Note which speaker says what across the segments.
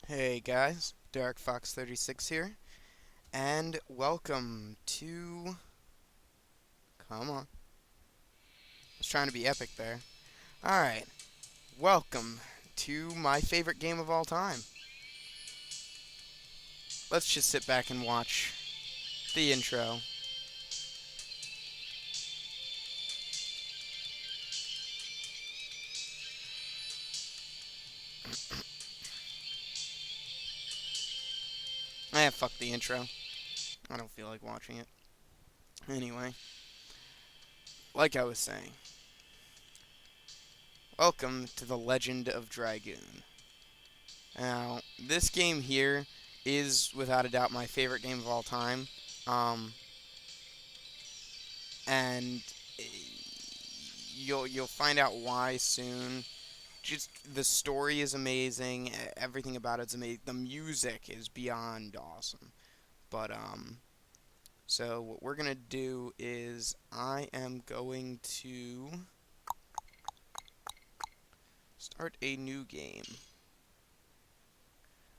Speaker 1: Hey guys, Dark Fox 36 here, and welcome to. Come on. I was trying to be epic there. Alright, welcome to my favorite game of all time. Let's just sit back and watch the intro. Fuck the intro. I don't feel like watching it. Anyway, like I was saying, welcome to the Legend of Dragoon. Now, this game here is without a doubt my favorite game of all time. Um, and you'll find out why soon. Just the story is amazing. Everything about it's amazing. The music is beyond awesome. But so what we're gonna do is I am going to start a new game.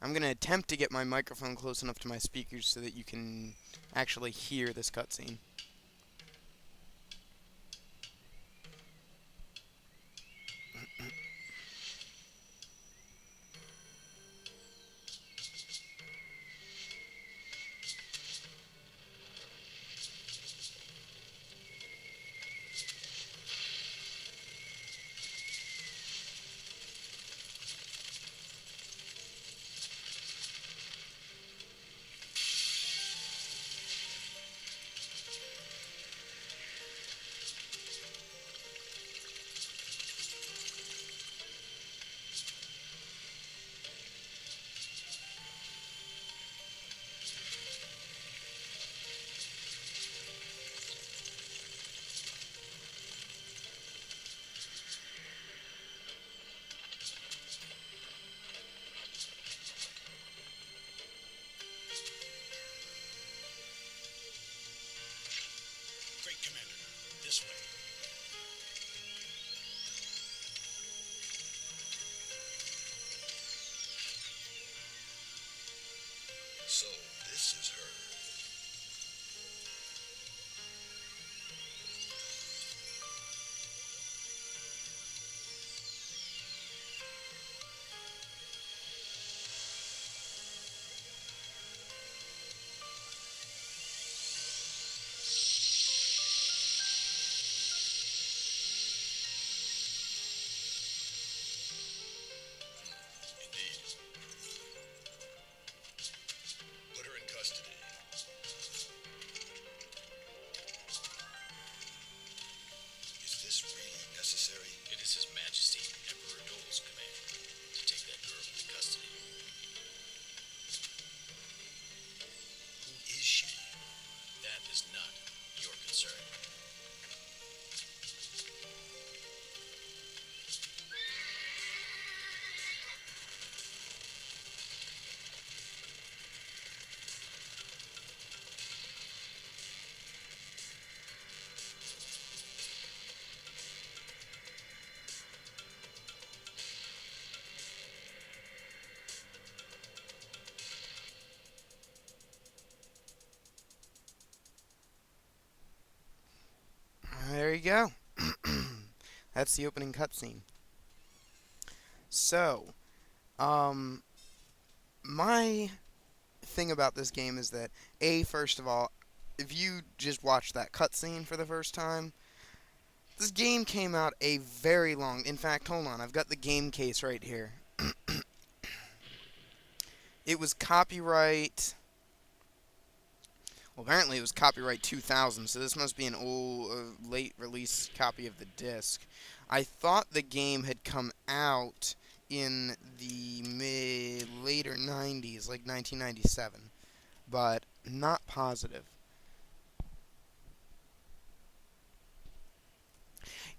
Speaker 1: I'm gonna attempt to get my microphone close enough to my speakers so that you can actually hear this cutscene.
Speaker 2: Great Commander, this way. So, this is her. Indeed. Put her in custody. Is this really necessary? It is His Majesty Emperor Dole's command to take that girl into custody. Who is she? That is not your concern.
Speaker 1: There you go. That's the opening cutscene. So, um, my thing about this game is that first of all, if you just watch that cutscene for the first time, this game came out a very long. In fact, hold on, I've got the game case right here. It was copyright. Well, apparently it was copyright 2000, so this must be an old, late release copy of the disc. I thought the game had come out in the later 90s, like 1997, but not positive.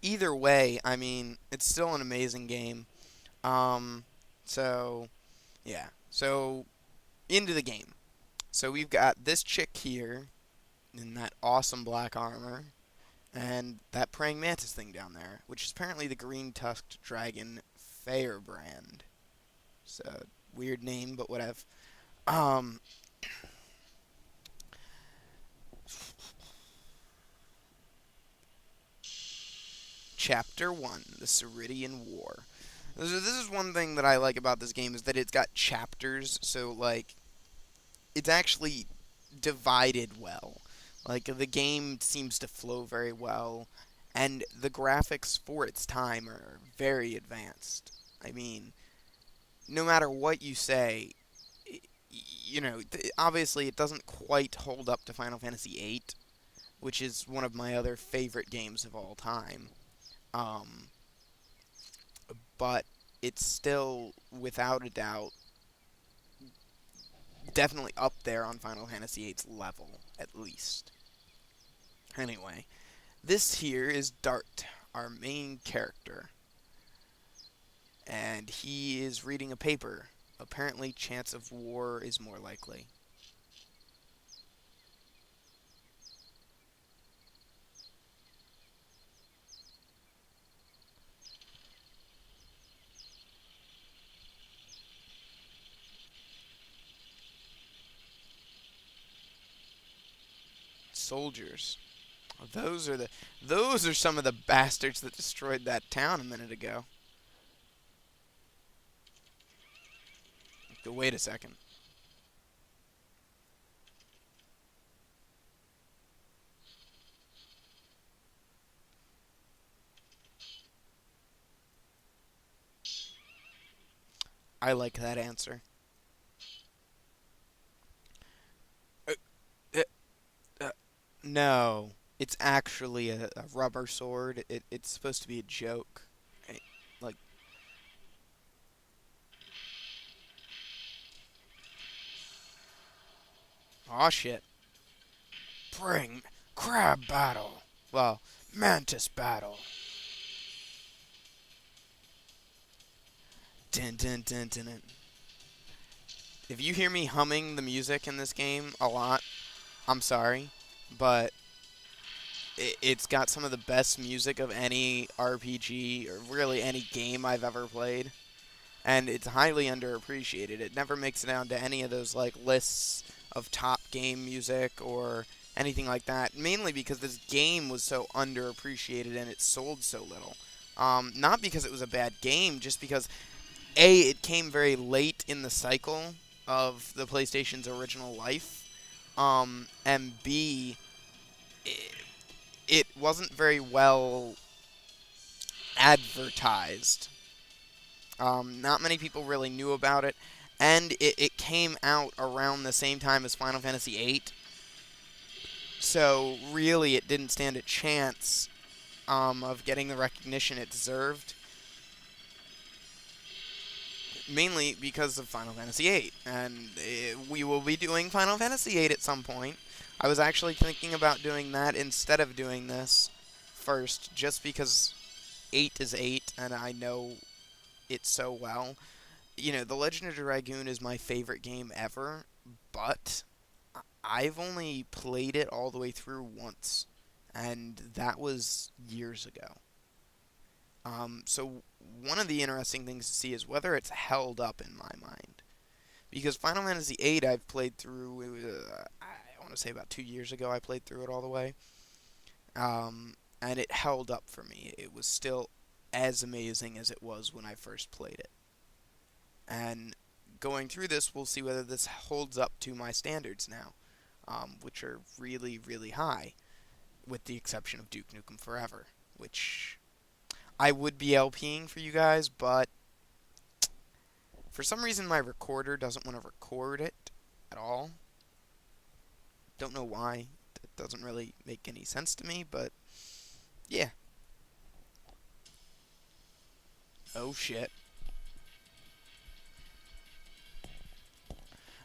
Speaker 1: Either way, I mean, it's still an amazing game. Um, so, yeah. So, into the game. So we've got this chick here in that awesome black armor, and that praying mantis thing down there, which is apparently the green tusked dragon Firebrand. So Weird name, but whatever. Um, Chapter 1, The Ceridian War. This is one thing that I like about this game is that it's got chapters, so like it's actually divided well. Like the game seems to flow very well, and the graphics for its time are very advanced. I mean, no matter what you say, obviously it doesn't quite hold up to Final Fantasy VIII, which is one of my other favorite games of all time. Um, but it's still, without a doubt, definitely up there on Final Fantasy VIII's level, at least. Anyway, this here is Dart, our main character, and he is reading a paper. Apparently, chance of war is more likely. Soldiers. Those are some of the bastards that destroyed that town a minute ago. Wait a second. I like that answer. Uh, uh, uh, no, it's actually a rubber sword. It's supposed to be a joke. Eh, Like, aw shit. Bring crab battle. Well, mantis battle. Dun, dun, dun, dun, dun. If you hear me humming the music in this game a lot, I'm sorry, but it's got some of the best music of any RPG or really any game I've ever played, and it's highly underappreciated. It never makes it down to any of those like lists of top game music or anything like that. Mainly because this game was so underappreciated and it sold so little. Not because it was a bad game, just because A, it came very late in the cycle of the PlayStation's original life, and B, it wasn't very well advertised. Not many people really knew about it, and it came out around the same time as Final Fantasy VIII, so really it didn't stand a chance of getting the recognition it deserved, mainly because of Final Fantasy VIII, and we will be doing Final Fantasy VIII at some point. I was actually thinking about doing that instead of doing this first, just because 8 is 8, and I know it so well. The Legend of Dragoon is my favorite game ever, but I've only played it all the way through once, and that was years ago. So one of the interesting things to see is whether it's held up in my mind. Because Final Fantasy VIII I've played through, I want to say about 2 years ago I played through it all the way. And it held up for me. It was still as amazing as it was when I first played it. And going through this, we'll see whether this holds up to my standards now, which are really, really high, with the exception of Duke Nukem Forever, which I would be LPing for you guys, but for some reason my recorder doesn't want to record it at all. Don't know why. That doesn't really make any sense to me, but yeah. Oh shit.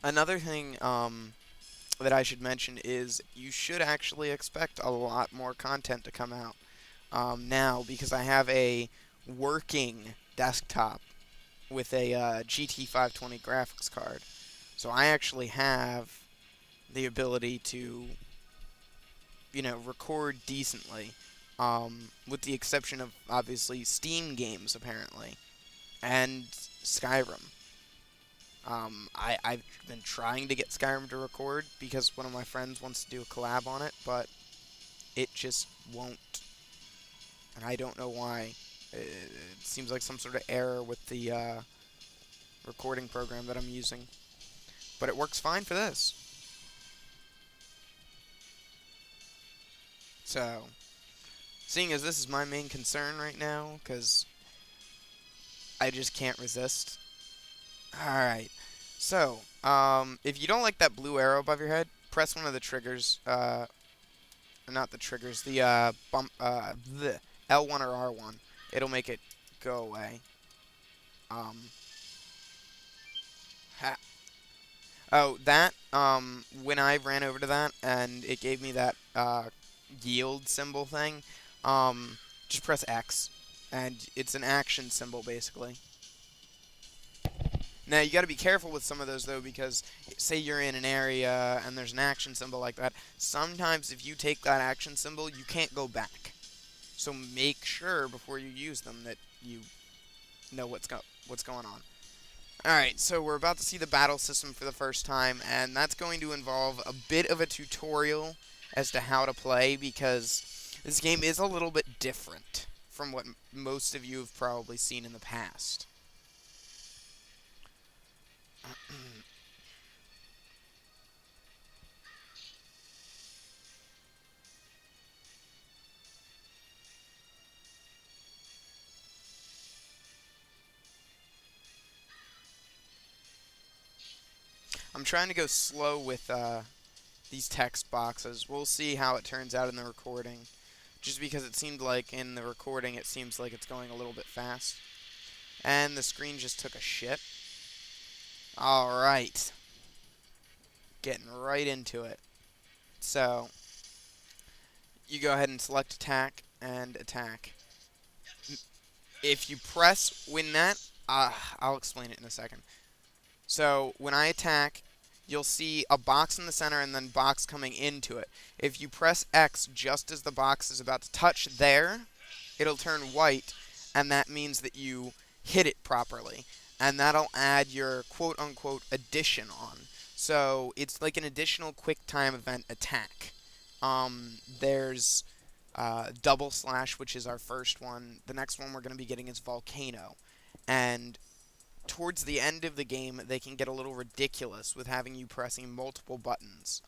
Speaker 1: Another thing that I should mention is you should actually expect a lot more content to come out now because I have a working desktop with a GT 520 graphics card. So I actually have the ability to, record decently, with the exception of obviously Steam games apparently and Skyrim. I've been trying to get Skyrim to record because one of my friends wants to do a collab on it, but it just won't, and I don't know why. It seems like some sort of error with the recording program that I'm using, but it works fine for this. So, seeing as this is my main concern right now, because I just can't resist. Alright, so, if you don't like that blue arrow above your head, press one of the triggers, not the triggers, the, the L1 or R1. It'll make it go away. Um, ha Oh, that, when I ran over to that, and it gave me that, yield symbol thing, just press X, and it's an action symbol, basically. Now, you gotta be careful with some of those, though, because, say you're in an area, and there's an action symbol like that, sometimes if you take that action symbol, you can't go back. So make sure, before you use them, that you know what's going on. Alright, so we're about to see the battle system for the first time, and that's going to involve a bit of a tutorial as to how to play, because this game is a little bit different from what most of you have probably seen in the past. I'm trying to go slow with these text boxes. We'll see how it turns out in the recording. Just because it seemed like in the recording it seems like it's going a little bit fast. And the screen just took a shit. Alright. Getting right into it. So, you go ahead and select attack and attack. If you press win that, I'll explain it in a second. So, when I attack, you'll see a box in the center and then box coming into it. If you press X just as the box is about to touch there, it'll turn white, and that means that you hit it properly. And that'll add your quote-unquote addition on. So it's like an additional quick time event attack. There's double slash, which is our first one. The next one we're going to be getting is volcano. And towards the end of the game, they can get a little ridiculous with having you pressing multiple buttons.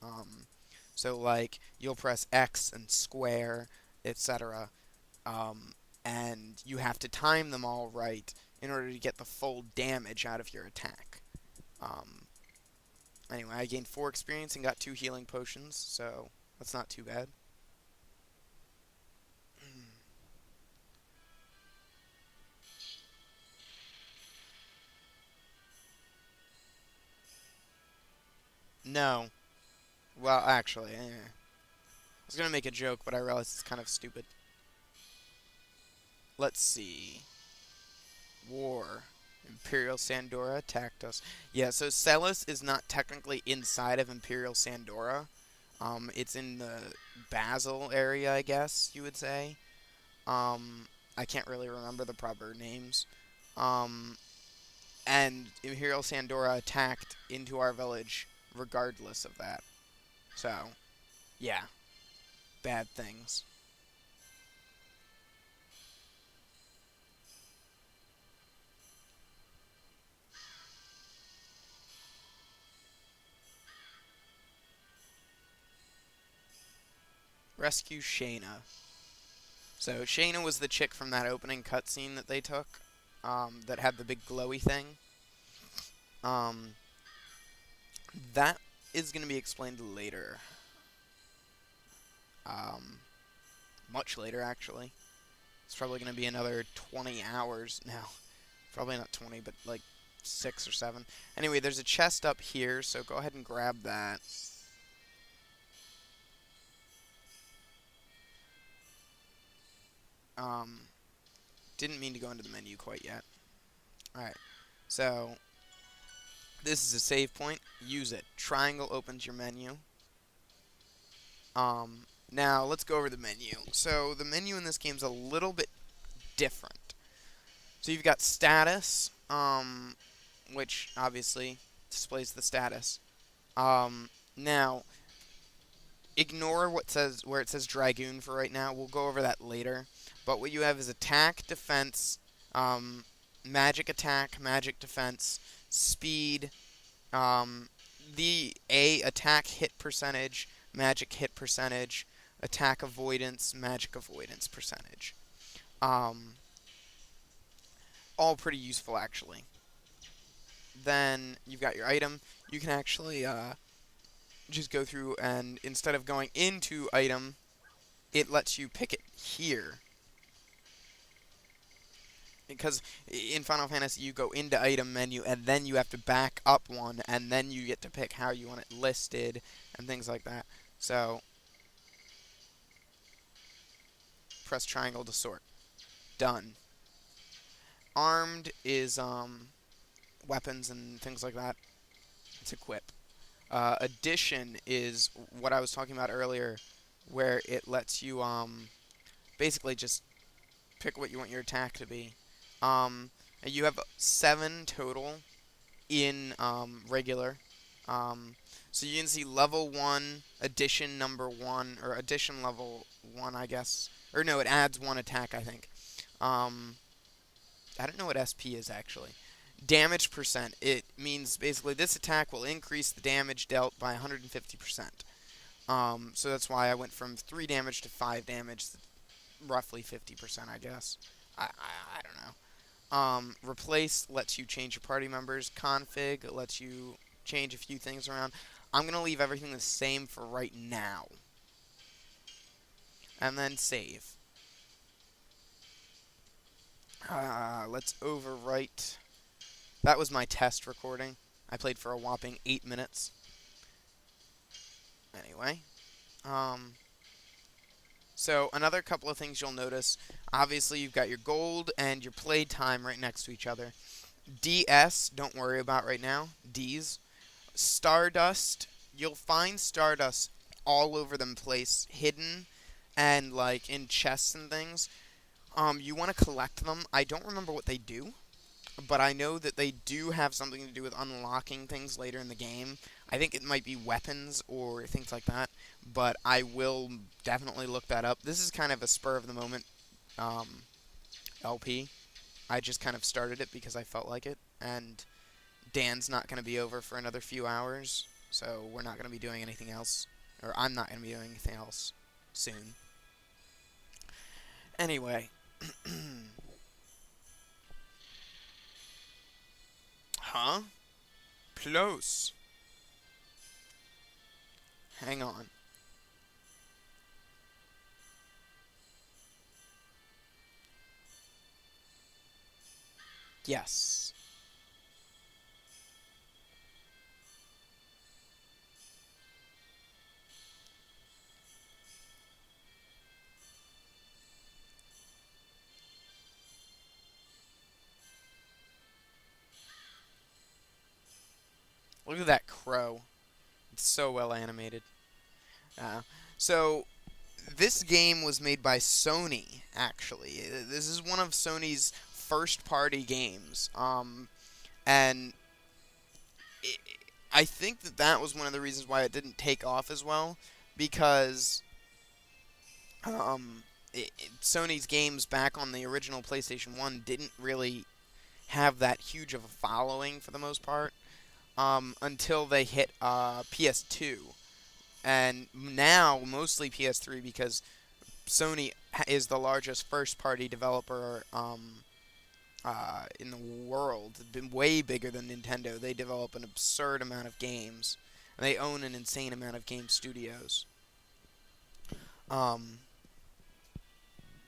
Speaker 1: So, like, you'll press X and square, etc. And you have to time them all right in order to get the full damage out of your attack. Anyway, I gained 4 experience and got 2 healing potions, so that's not too bad. No. Well, actually, I was going to make a joke, but I realized it's kind of stupid. Let's see. War. Imperial Sandora attacked us. Yeah, so Celis is not technically inside of Imperial Sandora. It's in the Basel area, I guess you would say. I can't really remember the proper names. Um, and Imperial Sandora attacked into our village regardless of that. So, yeah, bad things. Rescue Shayna. So Shayna was the chick from that opening cutscene that they took, that had the big glowy thing. Um, that is going to be explained later. Um, much later, actually. It's probably going to be another 20 hours now. Probably not 20, but like 6 or 7. Anyway, there's a chest up here, so go ahead and grab that. Um, didn't mean to go into the menu quite yet. Alright, so this is a save point. Use it. Triangle opens your menu. Now let's go over the menu. So the menu in this game is a little bit different. So you've got status. which obviously displays the status. Now, ignore what says where it says Dragoon for right now. We'll go over that later. But what you have is attack, defense, um, magic attack, magic defense, speed, um, the A attack hit percentage, magic hit percentage, attack avoidance, magic avoidance percentage. Um, all pretty useful actually. Then you've got your item. You can actually just go through and instead of going into item, it lets you pick it here. Because in Final Fantasy, you go into item menu and then you have to back up one, and then you get to pick how you want it listed and things like that. So, press triangle to sort. Done. Armed is weapons and things like that. It's equip. Addition is what I was talking about earlier, where it lets you basically just pick what you want your attack to be. You have 7 total in regular. So you can see level 1, addition number 1, or addition level 1, I guess. Or no, it adds 1 attack, I think. I don't know what SP is actually. Damage percent. It means basically this attack will increase the damage dealt by 150%. So that's why I went from 3 damage to 5 damage, roughly 50%, I guess. I don't know. Replace lets you change your party members. Config lets you change a few things around. I'm going to leave everything the same for right now. And then save. Let's overwrite. That was my test recording. I played for a whopping 8 minutes. Anyway. So another couple of things you'll notice. Obviously, you've got your gold and your play time right next to each other. DS, don't worry about right now. Ds. Stardust, you'll find Stardust all over the place, hidden and like in chests and things. You want to collect them. I don't remember what they do, but I know that they do have something to do with unlocking things later in the game. I think it might be weapons or things like that, but I will definitely look that up. This is kind of a spur of the moment LP. I just kind of started it because I felt like it, and Dan's not going to be over for another few hours, so we're not going to be doing anything else, or I'm not going to be doing anything else soon. Anyway. Huh? Close. Hang on. Yes. Look at that crow. It's so well animated. Uh, so, this game was made by Sony, actually. This is one of Sony's first-party games. And it, I think that that was one of the reasons why it didn't take off as well, because Sony's games back on the original PlayStation 1 didn't really have that huge of a following for the most part until they hit PS2. And now, mostly PS3, because Sony is the largest first-party developer in the world. It's been way bigger than Nintendo. They develop an absurd amount of games. They own an insane amount of game studios. Um,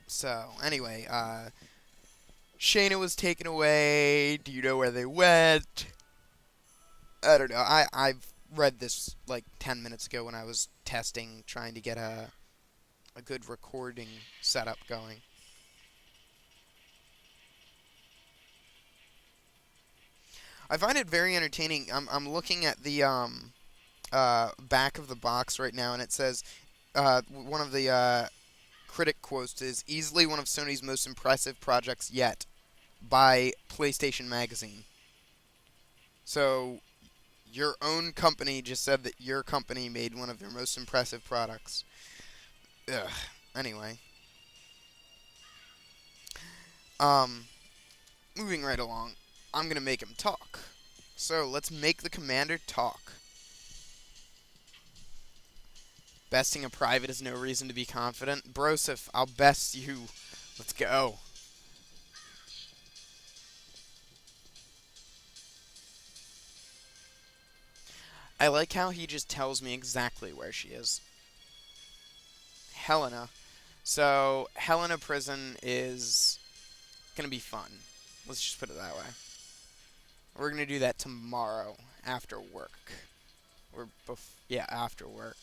Speaker 1: so, anyway, Shayna was taken away. Do you know where they went? I don't know. I've read this like 10 minutes ago when I was testing, trying to get a good recording setup going. I find it very entertaining. I'm looking at the back of the box right now, and it says one of the critic quotes is easily one of Sony's most impressive projects yet by PlayStation Magazine. So your own company just said that your company made one of their most impressive products. Ugh. Anyway, um, moving right along, I'm gonna make him talk. So let's make the commander talk. Besting a private is no reason to be confident. Broseph, I'll best you. Let's go. I like how he just tells me exactly where she is. Helena. So, Helena Prison is gonna be fun. Let's just put it that way. We're gonna do that tomorrow after work. Or yeah, after work.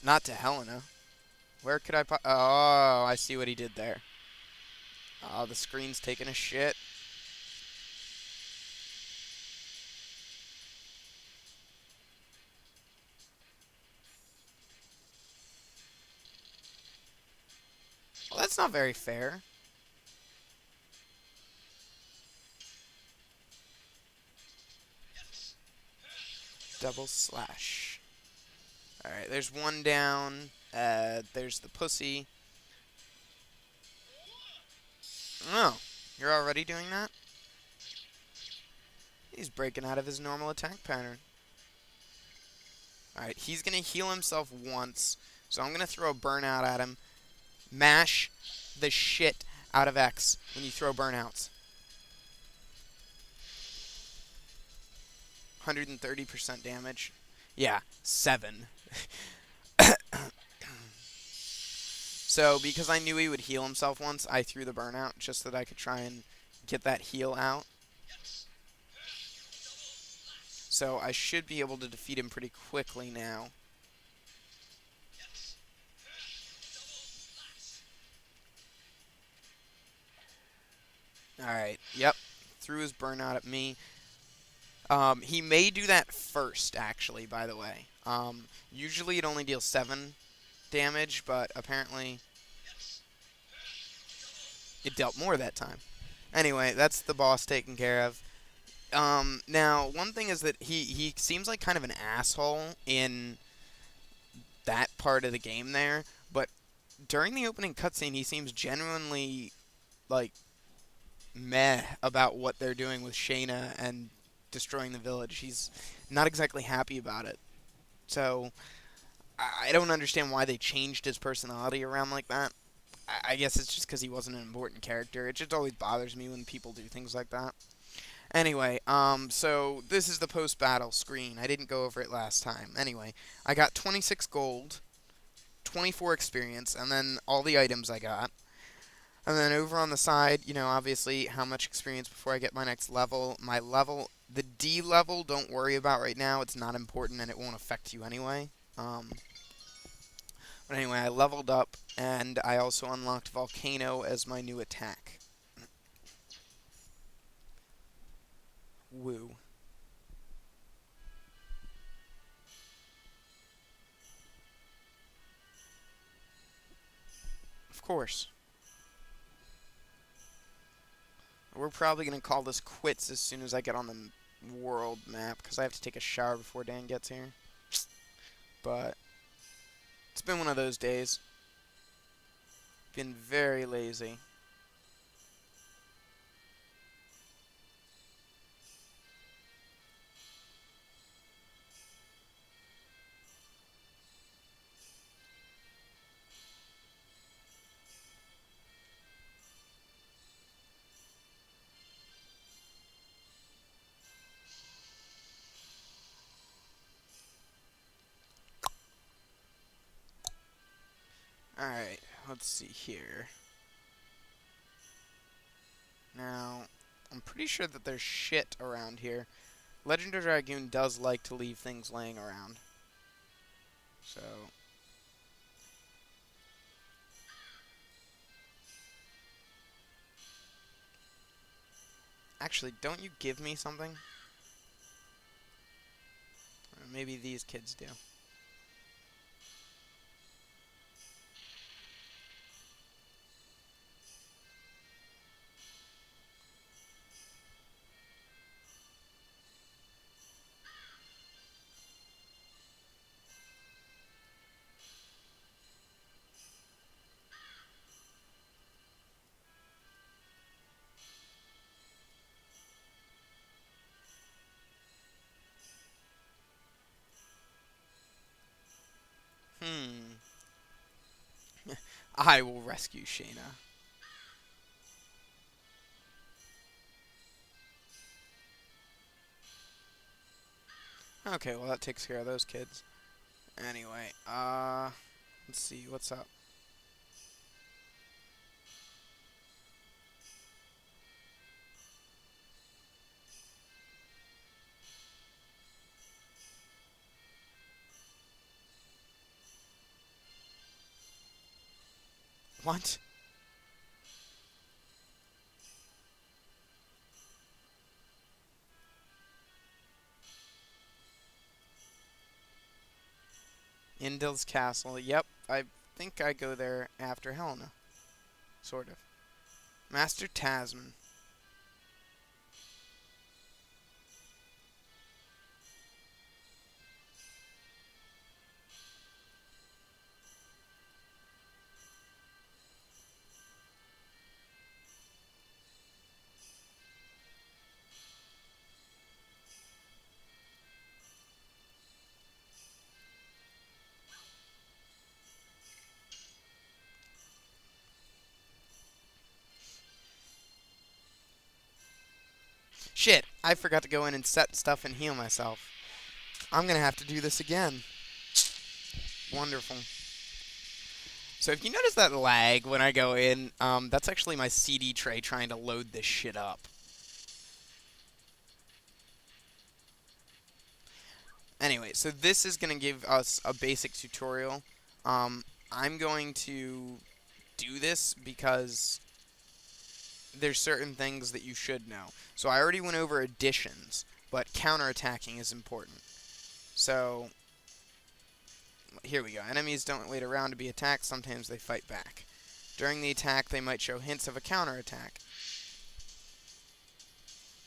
Speaker 1: Not to Helena. Where could I Oh, I see what he did there. Oh, the screen's taking a shit. Well, that's not very fair. Double slash. Alright, there's one down. There's the pussy. Oh, you're already doing that? He's breaking out of his normal attack pattern. Alright, he's going to heal himself once. So I'm going to throw a burnout at him. Mash the shit out of X when you throw burnouts. 130% damage. Yeah, 7. So, because I knew he would heal himself once, I threw the burnout just so that I could try and get that heal out. So, I should be able to defeat him pretty quickly now. Alright, yep. Threw his burnout at me. He may do that first, actually, by the way. Usually it only deals 7 damage, but apparently it dealt more that time. Anyway, that's the boss taken care of. Now, one thing is that he seems like kind of an asshole in that part of the game there, but during the opening cutscene, he seems genuinely, like, meh about what they're doing with Shayna and destroying the village. He's not exactly happy about it. So, I don't understand why they changed his personality around like that. I guess it's just because he wasn't an important character. It just always bothers me when people do things like that. Anyway, so this is the post-battle screen. I didn't go over it last time. Anyway, I got 26 gold, 24 experience, and then all the items I got. And then over on the side, you know, obviously how much experience before I get my next level. My level, the D level, don't worry about right now. It's not important and it won't affect you anyway. But anyway, I leveled up and I also unlocked Volcano as my new attack. Woo. Of course. We're probably going to call this quits as soon as I get on the world map, because I have to take a shower before Dan gets here. But it's been one of those days. Been very lazy. Alright, let's see here. Now, I'm pretty sure that there's shit around here. Legend of Dragoon does like to leave things laying around. So, actually, don't you give me something? Or maybe these kids do. I will rescue Shayna. Okay, well that takes care of those kids. Anyway, let's see what's up. What? Indil's Castle. Yep, I think I go there after Helena. Sort of. Master Tasman. Shit, I forgot to go in and set stuff and heal myself. I'm gonna have to do this again. Wonderful. So if you notice that lag when I go in, that's actually my CD tray trying to load this shit up. Anyway, so this is going to give us a basic tutorial. I'm going to do this because there's certain things that you should know. So I already went over additions, but counterattacking is important. So here we go. Enemies don't wait around to be attacked. Sometimes they fight back. During the attack, they might show hints of a counterattack.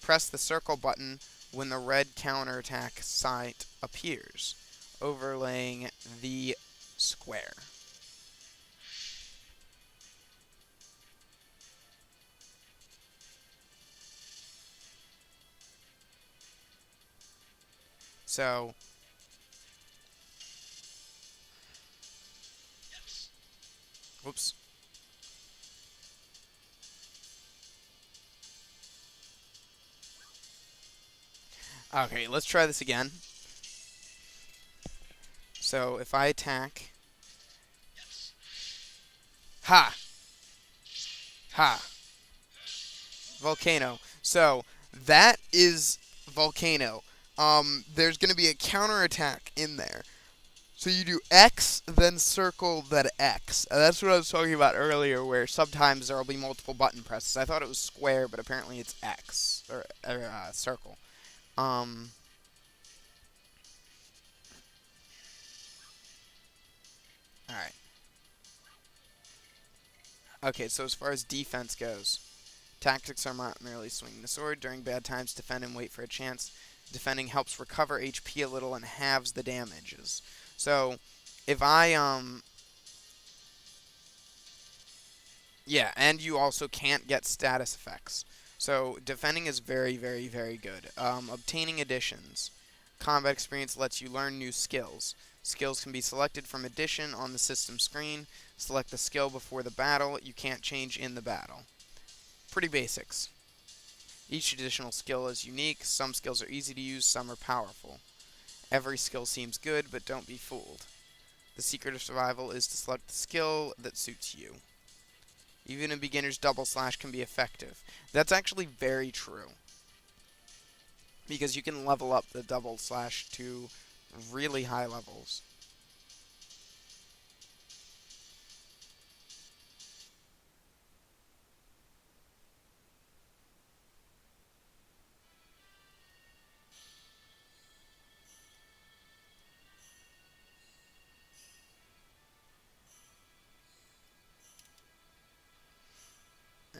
Speaker 1: Press the circle button when the red counterattack sight appears, overlaying the square. So, whoops. Okay, let's try this again. So, if I attack... Ha! Ha! Volcano. So, that is Volcano. There's going to be a counterattack in there. So you do X, then circle, then X. That's what I was talking about earlier, where sometimes there will be multiple button presses. I thought it was square, but apparently it's X, or circle. Um, Alright. Okay, so as far as defense goes, tactics are not merely swinging the sword. During bad times, defend and wait for a chance. Defending helps recover HP a little and halves the damages. So, if I, yeah, and you also can't get status effects. So, defending is very, very, very good. Obtaining additions. Combat experience lets you learn new skills. Skills can be selected from addition on the system screen. Select the skill before the battle. You can't change in the battle. Pretty basics. Each additional skill is unique. Some skills are easy to use, some are powerful. Every skill seems good, but don't be fooled. The secret of survival is to select the skill that suits you. Even a beginner's double slash can be effective. That's actually very true. Because you can level up the double slash to really high levels.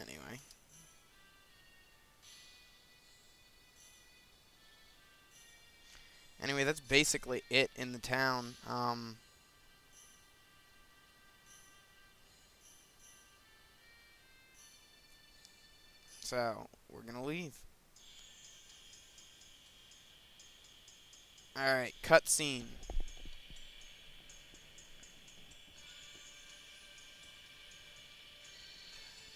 Speaker 1: Anyway. Anyway, that's basically it in the town. So, we're gonna leave. Alright, cutscene.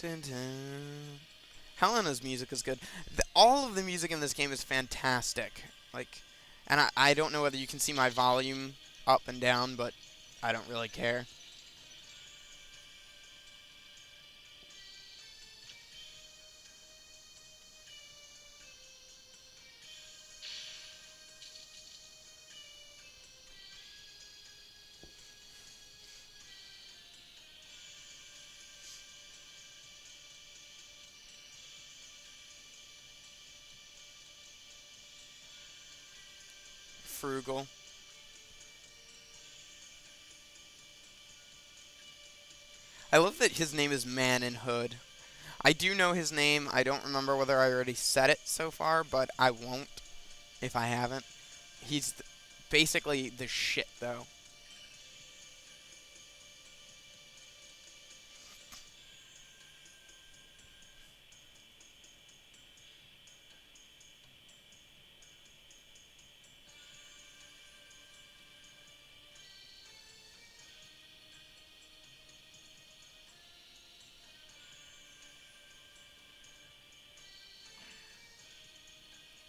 Speaker 1: dun, dun. Helena's music is good. All of the music in this game is fantastic. Like, and I don't know whether you can see my volume up and down, but I don't really care. Frugal. I love that his name is Man in Hood. I do know his name. I don't remember whether I already said it so far, but I won't if I haven't. He's basically the shit, though.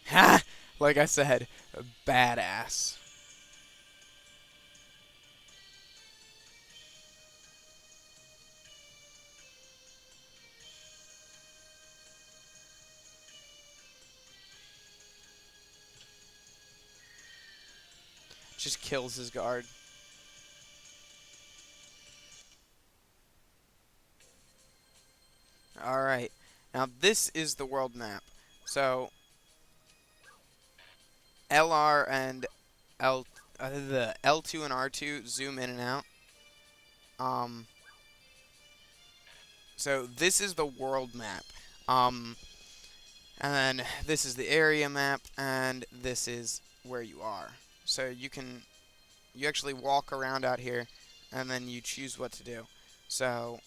Speaker 1: Ha! Like I said, a badass. Just kills his guard. Alright. Now, this is the world map. So, LR and the L2 and R2 zoom in and out. Um, so this is the world map. Um, and then this is the area map, and this is where you are. So you actually walk around out here, and then you choose what to do. So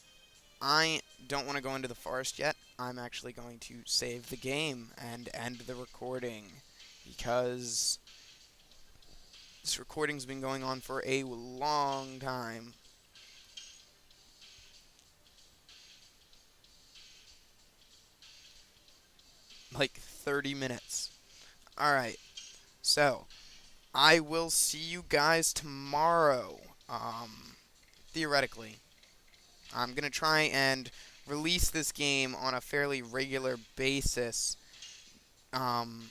Speaker 1: I don't want to go into the forest yet. I'm actually going to save the game and end the recording because this recording's been going on for a long time. Like 30 minutes. Alright, so I will see you guys tomorrow. Theoretically. I'm going to try and release this game on a fairly regular basis. Um,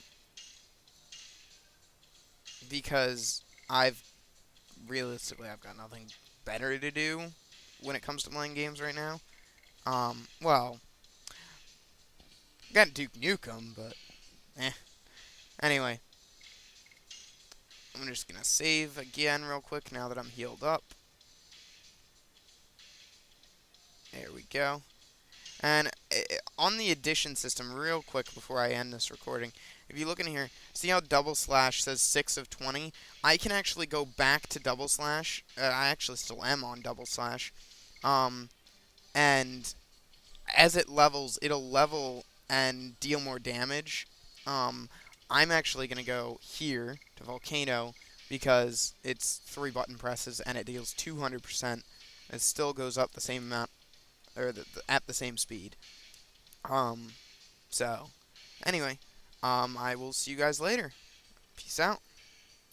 Speaker 1: because I've got nothing better to do when it comes to playing games right now. Well, got Duke Nukem, but eh. Anyway, I'm just gonna save again real quick now that I'm healed up. There we go. And on the addition system, real quick before I end this recording, if you look in here, see how double slash says 6 of 20? I can actually go back to double slash. I actually still am on double slash. And as it levels, it'll level and deal more damage. I'm actually going to go here to Volcano because it's 3 button presses and it deals 200%. It still goes up the same amount, or at the same speed. Um, so, anyway, I will see you guys later. Peace out.